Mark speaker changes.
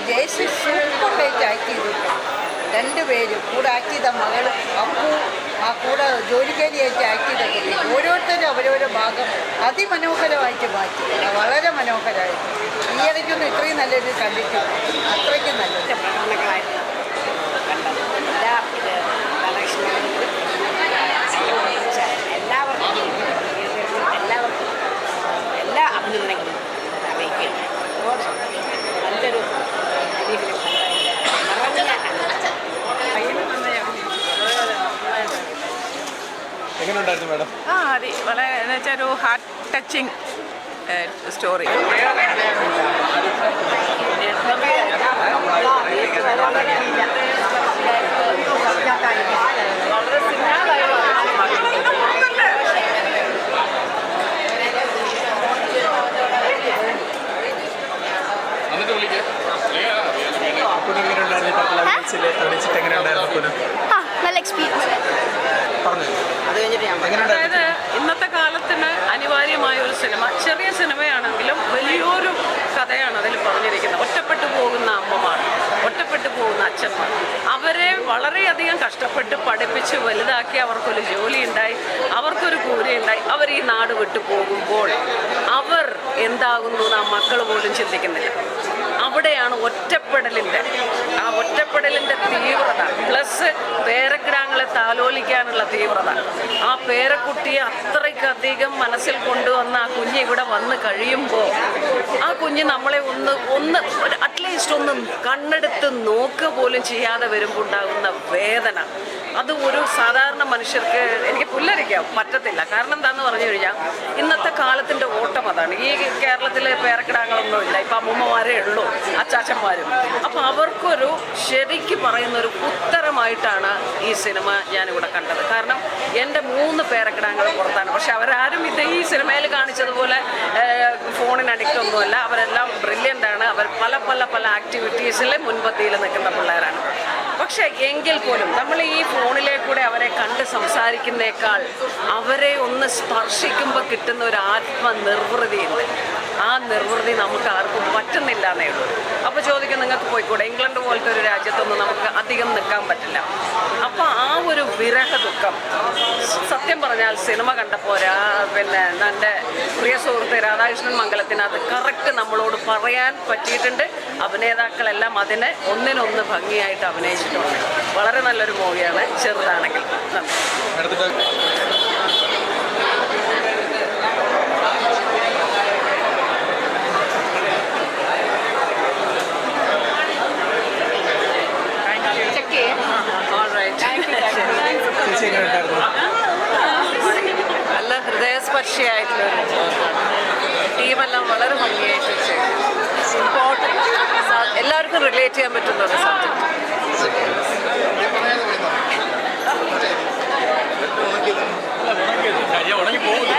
Speaker 1: ജയശ്രീ സൂപ്പറായിട്ട് ആക്ട് ചെയ്തു. രണ്ടുപേരും കൂടെ ആക്ട് ചെയ്ത മകൾ അപ്പു ആ കൂടെ ജോലിക്കാരിയായിട്ട് ആക്ട് ചെയ്തൊക്കെ ഓരോരുത്തരും അവരോരോ ഭാഗം അതിമനോഹരമായിട്ട് മാറ്റി. വളരെ മനോഹരമായിട്ട്. ഈ ഇടയ്ക്കൊന്നും ഇത്രയും നല്ലൊരു കണ്ടിട്ടില്ല. അത്രയ്ക്കും നല്ലത്
Speaker 2: എല്ലാ അഭിനന്ദനങ്ങളും അറിയിക്കുകയാണ്. നല്ലൊരു
Speaker 3: എങ്ങനെയുണ്ടായിരുന്നു മാഡം?
Speaker 4: വളരെ എന്ന് വെച്ചാൽ ഒരു ഹാർട്ട് ടച്ചിങ് സ്റ്റോറി.
Speaker 5: നല്ല എക്സ്പീരിയൻസ്.
Speaker 4: അതായത് ഇന്നത്തെ കാലത്തിന് അനിവാര്യമായ ഒരു സിനിമ. ചെറിയ സിനിമയാണെങ്കിലും വലിയൊരു കഥയാണ് അതിൽ പറഞ്ഞിരിക്കുന്നത്. ഒറ്റപ്പെട്ടു പോകുന്ന അമ്മമാർ, ഒറ്റപ്പെട്ടു പോകുന്ന അച്ഛന്മാർ, അവരെ വളരെയധികം കഷ്ടപ്പെട്ട് പഠിപ്പിച്ച് വലുതാക്കി അവർക്കൊരു ജോലി ഉണ്ടായി, അവർക്കൊരു കൂലിയുണ്ടായി. അവർ ഈ നാട് വിട്ടു പോകുമ്പോൾ അവർ എന്താകുന്നു എന്ന് ആ മക്കൾ പോലും ചിന്തിക്കുന്നില്ല. അവിടെയാണ് ആ ഒറ്റപ്പെടലിൻ്റെ തീവ്രത, പ്ലസ് പേരക്കിടാങ്ങളെ താലോലിക്കാനുള്ള തീവ്രത. ആ പേരക്കുട്ടിയെ അത്രയ്ക്കധികം മനസ്സിൽ കൊണ്ടുവന്ന ആ കുഞ്ഞ് ഇവിടെ വന്ന് കഴിയുമ്പോൾ ആ കുഞ്ഞ് നമ്മളെ ഒന്ന് അറ്റ്ലീസ്റ്റ് ഒന്ന് കണ്ണെടുത്ത് നോക്കുക പോലും ചെയ്യാതെ വരുമ്പോൾ ഉണ്ടാകുന്ന വേദന, അത് ഒരു സാധാരണ മനുഷ്യർക്ക് എനിക്ക് പുല്ലരിക്കാൻ പറ്റത്തില്ല. കാരണം എന്താണെന്ന് പറഞ്ഞു കഴിഞ്ഞാൽ ഇന്നത്തെ കാലത്തിൻ്റെ ഓട്ടം അതാണ്. ഈ കേരളത്തിൽ പേരക്കിടാങ്ങളൊന്നുമില്ല, ഇപ്പം അമ്മൂമ്മമാരേ ഉള്ളൂ, അച്ചാച്ചന്മാരും. അപ്പോൾ അവർക്കൊരു ശരിക്ക് പറയുന്നൊരു ഉത്തരമായിട്ടാണ് ഈ സിനിമ ഞാനിവിടെ കണ്ടത്. കാരണം എൻ്റെ 3 പേരക്കിടാങ്ങൾ പുറത്താണ്. പക്ഷെ അവരാരും ഈ സിനിമയിൽ കാണിച്ചതുപോലെ ഫോണിന് അഡിക്റ്റൊന്നുമല്ല. അവരെല്ലാം ബ്രില്യൻ്റാണ്. അവർ പല ആക്ടിവിറ്റീസിൽ മുൻപന്തിയിൽ നിൽക്കുന്ന പിള്ളേരാണ്. പക്ഷെ എങ്കിൽ പോലും നമ്മൾ ഈ ഫോണിലേക്കൂടെ അവരെ കണ്ട് സംസാരിക്കുന്നേക്കാൾ അവരെ ഒന്ന് സ്പർശിക്കുമ്പോൾ കിട്ടുന്ന ഒരു ആത്മനിർവൃതിയുണ്ട്. ആ നിർവൃതി നമുക്ക് ആർക്കും പറ്റുന്നില്ല എന്നേ ഉള്ളൂ. അപ്പോൾ ചോദിക്കും, നിങ്ങൾക്ക് പോയിക്കൂടെ? ഇംഗ്ലണ്ട് പോലത്തെ ഒരു രാജ്യത്തൊന്നും നമുക്ക് അധികം നിൽക്കാൻ പറ്റില്ല. അപ്പോൾ ആ ഒരു വിരഹ ദുഃഖം സത്യം പറഞ്ഞാൽ സിനിമ കണ്ടപ്പോൾ പിന്നെ എൻ്റെ പ്രിയ സുഹൃത്ത് രാധാകൃഷ്ണൻ മംഗലത്തിനകത്ത് കറക്റ്റ് നമ്മളോട് പറയാൻ പറ്റിയിട്ടുണ്ട്. അഭിനേതാക്കളെല്ലാം അതിനെ ഒന്നിനൊന്ന് ഭംഗിയായിട്ട് അഭിനയിച്ചിട്ടുണ്ട്. വളരെ നല്ലൊരു മൂവിയാണ്, ചെറുതാണെങ്കിൽ. നന്ദി. നല്ല ഹൃദയസ്പർശിയായിട്ടുള്ളൊരു ടീമെല്ലാം വളരെ ഭംഗിയായിട്ട് ഇമ്പോർട്ടൻറ്റ്, എല്ലാവർക്കും റിലേറ്റ് ചെയ്യാൻ പറ്റുന്ന ഒരു സബ്ജക്റ്റ്.
Speaker 3: ഉണങ്ങി പോകുന്നു.